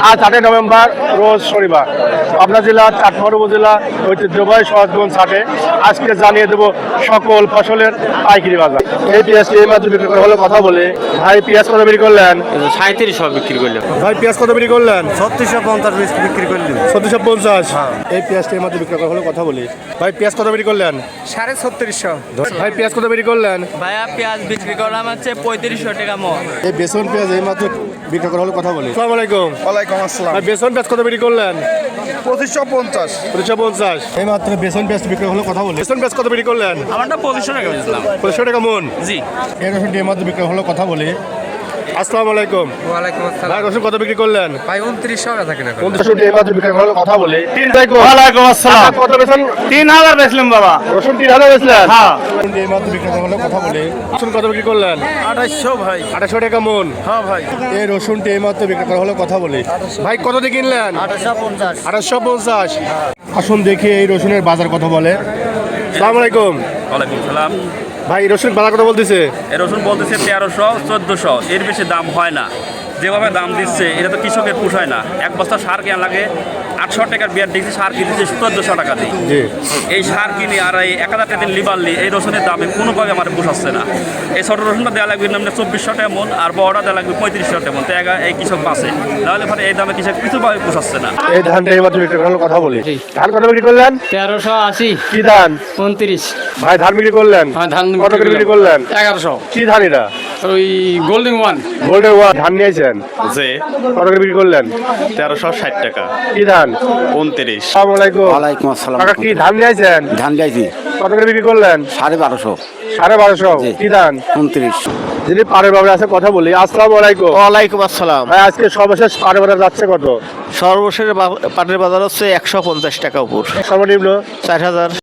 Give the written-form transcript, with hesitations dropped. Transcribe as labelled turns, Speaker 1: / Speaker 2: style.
Speaker 1: আজ 8 নভেম্বর রোজ শনিবার পাবনা জেলার চাটমোহর উপজেলা ঐতিহ্যবাহী সহজগঞ্জ হাটে আজকে জানিয়ে দেব সকল ফসলের পাইকারি বাজার। এই পেঁয়াজটি এই মাত্র বিক্রি করা হলো, কথা বলে ভাই পেঁয়াজ কত বিক্রি করলেন?
Speaker 2: 3700 বিক্রি করলাম।
Speaker 1: ভাই পেঁয়াজ কত বিক্রি করলেন?
Speaker 2: 3650 বিক্রি করলাম।
Speaker 1: 3650। এই পেঁয়াজটি এই মাত্র বিক্রি করা হলো, কথা বলে ভাই পেঁয়াজ কত বিক্রি করলেন?
Speaker 2: 3650।
Speaker 1: ভাই পেঁয়াজ কত বিক্রি করলেন?
Speaker 2: ভাইয়া পেঁয়াজ বিক্রি করলাম হচ্ছে 3500 টাকা মন।
Speaker 1: এই বেসন পেঁয়াজ এই মাত্র বিক্রি করা হলো, কথা বলে। আসসালামু আলাইকুম।
Speaker 3: ওয়ালাইকুম আসসালাম।
Speaker 1: ভাই বেসন পেঁয়াজ কত বিক্রি করলেন?
Speaker 3: 2550।
Speaker 1: 2550। এই মাত্র বেসন পেঁয়াজ বিক্রি হলো, কথা বলে। বেসন পেঁয়াজ কত বিক্রি করলেন?
Speaker 2: আমারটা 2500 টাকা বেচলাম।
Speaker 1: 2500 টাকা মন।
Speaker 2: জি।
Speaker 1: এই রসুনটি এই মাত্র বিক্রি হলো, কথা বলে। আসসালামু আলাইকুম।
Speaker 2: ওয়ালাইকুম
Speaker 1: ভাই
Speaker 2: আসসালাম।
Speaker 1: রসুন কত বিক্রি করলেন?
Speaker 2: ভাই 2900 টাকা থাকে না।
Speaker 1: রসুনটি এই মাত্র বিক্রি হলো, কথা বলে।
Speaker 4: ওয়ালাইকুম আসসালাম।
Speaker 1: কত বেসন?
Speaker 4: 3000 বেচলাম বাবা।
Speaker 1: রসুন 3000 বেচলেন?
Speaker 4: হ্যাঁ।
Speaker 1: রসুনটি এই মাত্র বিক্রি হলো, কথা বলে। রসুন কত বিক্রি করলেন?
Speaker 4: 2800 ভাই।
Speaker 1: 2800 টাকা মন।
Speaker 4: হ্যাঁ ভাই।
Speaker 1: এই রসুনটি এই মাত্র বিক্রি করা হলো, কথা বলে। ভাই কত দিয়ে কিনলেন?
Speaker 4: 2850।
Speaker 1: 2850। আসুন দেখি এই রসুনের বাজার কত বলে। আসসালামু আলাইকুম।
Speaker 5: ওয়ালাইকুম সালাম।
Speaker 1: ভাই রসুন বাজার কত বলতেছে?
Speaker 5: এ রসুন বলতেছে 1300 1400, এর বেশি দাম হয় না। যেভাবে দাম দিচ্ছে এটা তো কৃষকের পুষায় না। এক বস্তা সার কেনা লাগে 800 টাকার বিয়ার দিচ্ছি, সার কিনতেছে 1400 টাকা দিয়ে।
Speaker 1: জি।
Speaker 5: এই সার কিনে আর এই 1000 টাকা দিয়ে লিবার লি, এই রসুনের দামে কোনোভাবে আমার পোষাচ্ছে না। এই ছোটো রসুনটা দেওয়া লাগবে নামলে 2400 টাকা মন, আর বড়টা দেওয়া লাগবে 3500 টাকা মন। তো এই কৃষক বাঁচে, নাহলে পরে এই দামে কৃষক কিছুভাবে পোষাচ্ছে না।
Speaker 1: এই ধানটা এই মাত্র বিক্রি করা হলো, কথা বলে। ধান কত বিক্রি করলেন?
Speaker 2: 1380।
Speaker 1: কি ধান?
Speaker 2: 29।
Speaker 1: ভাই ধান বিক্রি করলেন?
Speaker 2: হ্যাঁ, ধান
Speaker 1: কত করে বিক্রি করলেন?
Speaker 2: 1100।
Speaker 1: কি ধান এটা?
Speaker 2: ওই গোল্ডেন ওয়ান।
Speaker 1: গোল্ডেন ওয়ান ধান নিয়েছেন?
Speaker 6: যে
Speaker 1: কত করে বিক্রি করলেন?
Speaker 6: 1360 টাকা।
Speaker 1: কি ধান?
Speaker 6: 29।
Speaker 1: আসসালামু আলাইকুম।
Speaker 7: ওয়ালাইকুম আসসালাম।
Speaker 1: কাকা কি ধান নিয়েছেন?
Speaker 7: ধান গাইছি
Speaker 1: কত করে বিক্রি করলেন?
Speaker 7: 1250।
Speaker 1: 1250।
Speaker 7: জি।
Speaker 1: কি ধান?
Speaker 7: 29।
Speaker 1: যিনি পাড়ের বাবার আছে কথা বলি। আসসালামু আলাইকুম।
Speaker 4: ওয়ালাইকুম আসসালাম।
Speaker 1: ভাই আজকে সর্বশেষ পাড়ের বাজার যাচ্ছে কত?
Speaker 4: সর্বশেষ পাটের বাজার হচ্ছে 150 টাকা উপর,
Speaker 1: সর্বনিম্ন?
Speaker 4: 4000।